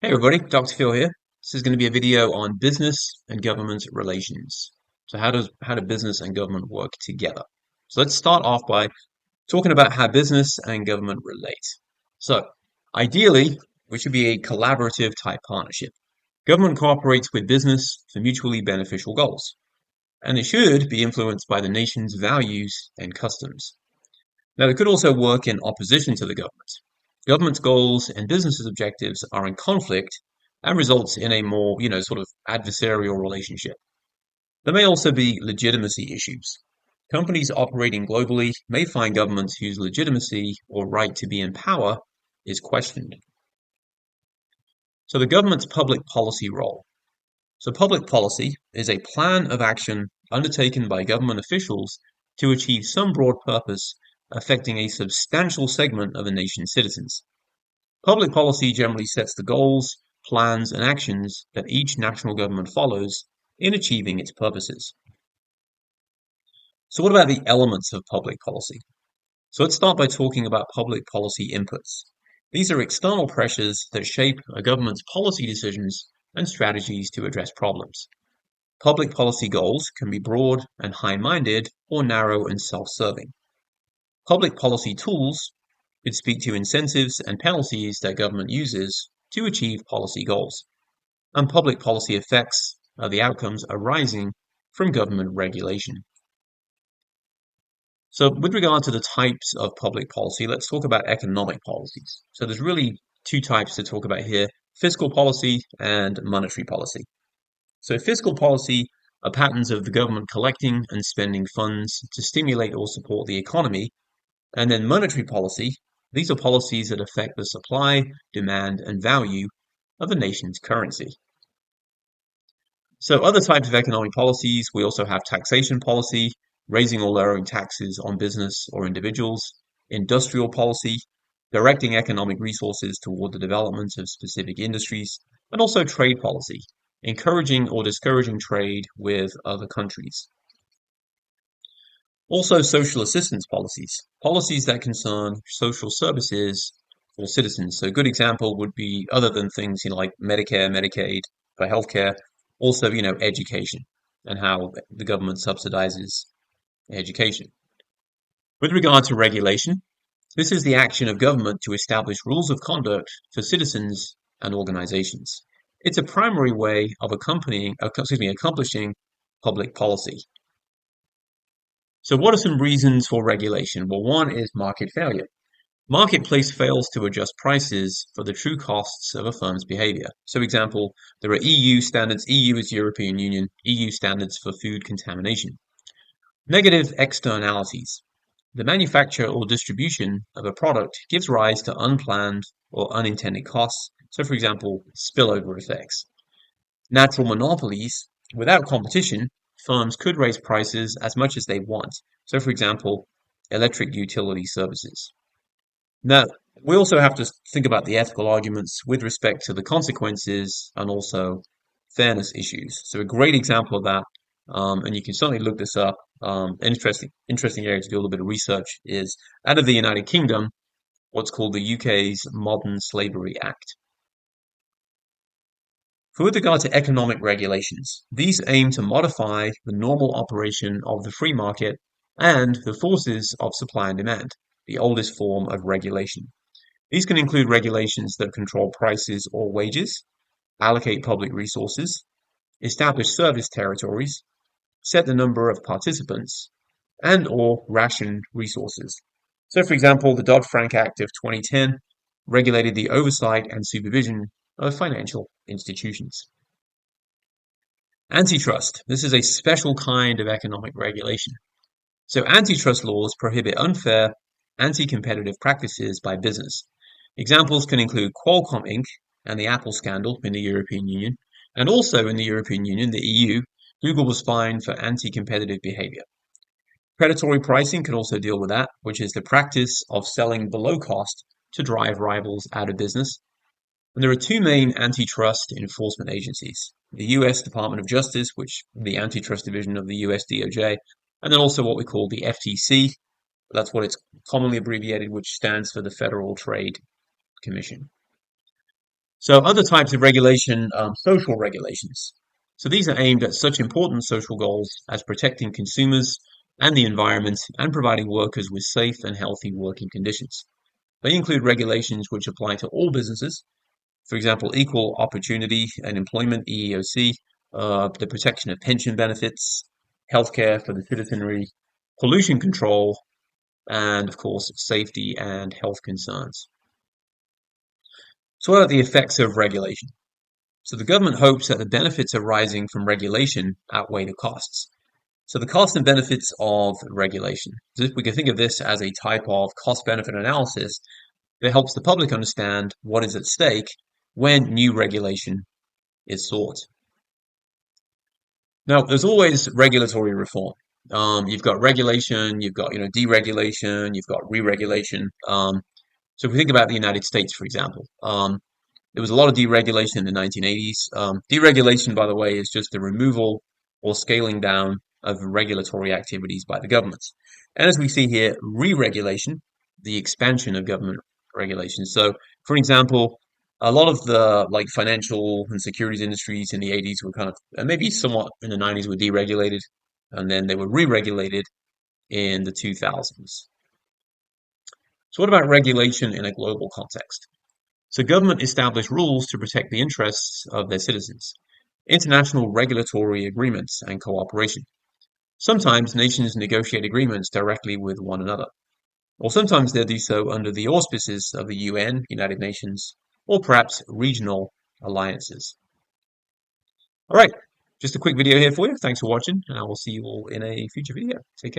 Hey everybody, Dr. Phil here. This is going to be a video on business and government relations. So how do business and government work together? So let's start off by talking about how business and government relate. So ideally, we should be a collaborative type partnership. Government cooperates with business for mutually beneficial goals, and it should be influenced by the nation's values and customs. Now, it could also work in opposition to the government. Government's goals and business's objectives are in conflict and results in a more, sort of adversarial relationship. There may also be legitimacy issues. Companies operating globally may find governments whose legitimacy or right to be in power is questioned. So the government's public policy role. So public policy is a plan of action undertaken by government officials to achieve some broad purpose affecting a substantial segment of a nation's citizens. Public policy generally sets the goals, plans, and actions that each national government follows in achieving its purposes. So what about the elements of public policy? So let's start by talking about public policy inputs. These are external pressures that shape a government's policy decisions and strategies to address problems. Public policy goals can be broad and high-minded or narrow and self-serving. Public policy tools could speak to incentives and penalties that government uses to achieve policy goals. And public policy effects are the outcomes arising from government regulation. So with regard to the types of public policy, let's talk about economic policies. So there's really two types to talk about here, fiscal policy and monetary policy. So fiscal policy are patterns of the government collecting and spending funds to stimulate or support the economy. And then monetary policy, these are policies that affect the supply, demand, and value of a nation's currency. So other types of economic policies, we also have taxation policy, raising or lowering taxes on business or individuals, industrial policy, directing economic resources toward the development of specific industries, and also trade policy, encouraging or discouraging trade with other countries. Also, social assistance policies, policies that concern social services for citizens. So a good example would be other than things, like Medicare, Medicaid for healthcare, also, education and how the government subsidizes education. With regard to regulation, this is the action of government to establish rules of conduct for citizens and organizations. It's a primary way of accomplishing public policy. So what are some reasons for regulation? Well, one is market failure. Marketplace fails to adjust prices for the true costs of a firm's behavior. So example, there are EU standards, EU is European Union, EU standards for food contamination. Negative externalities. The manufacture or distribution of a product gives rise to unplanned or unintended costs. So for example, spillover effects. Natural monopolies. Without competition, firms could raise prices as much as they want. So for example, electric utility services. Now, we also have to think about the ethical arguments with respect to the consequences and also fairness issues. So a great example of that, and you can certainly look this up, interesting area to do a little bit of research is out of the United Kingdom, what's called the UK's Modern Slavery Act. For with regard to economic regulations, these aim to modify the normal operation of the free market and the forces of supply and demand, the oldest form of regulation. These can include regulations that control prices or wages, allocate public resources, establish service territories, set the number of participants, and or ration resources. So for example, the Dodd-Frank Act of 2010 regulated the oversight and supervision of financial institutions. Antitrust. This is a special kind of economic regulation. So antitrust laws prohibit unfair, anti-competitive practices by business. Examples can include Qualcomm Inc. and the Apple scandal in the European Union, and also in the European Union, the EU, Google was fined for anti-competitive behavior. Predatory pricing can also deal with that, which is the practice of selling below cost to drive rivals out of business. And there are two main antitrust enforcement agencies, the US Department of Justice, which the antitrust division of the US DOJ, and then also what we call the FTC. That's what it's commonly abbreviated, which stands for the Federal Trade Commission. So other types of regulation, social regulations. So these are aimed at such important social goals as protecting consumers and the environment and providing workers with safe and healthy working conditions. They include regulations which apply to all businesses, for example, equal opportunity and employment, EEOC, the protection of pension benefits, healthcare for the citizenry, pollution control, and of course, safety and health concerns. So, what are the effects of regulation? So, the government hopes that the benefits arising from regulation outweigh the costs. So, the costs and benefits of regulation. So we can think of this as a type of cost benefit analysis that helps the public understand what is at stake when new regulation is sought. Now, there's always regulatory reform. You've got regulation, you've got deregulation, you've got re-regulation. So if we think about the United States, for example, there was a lot of deregulation in the 1980s. Deregulation, by the way, is just the removal or scaling down of regulatory activities by the government. And as we see here, re-regulation, the expansion of government regulations. So, for example, a lot of the like financial and securities industries in the 80s were kind of, and maybe somewhat in the 90s were deregulated, and then they were re-regulated in the 2000s. So what about regulation in a global context? So government established rules to protect the interests of their citizens, international regulatory agreements and cooperation. Sometimes nations negotiate agreements directly with one another, or sometimes they do so under the auspices of the UN, United Nations, or perhaps regional alliances. All right, just a quick video here for you. Thanks for watching, and I will see you all in a future video. Take care.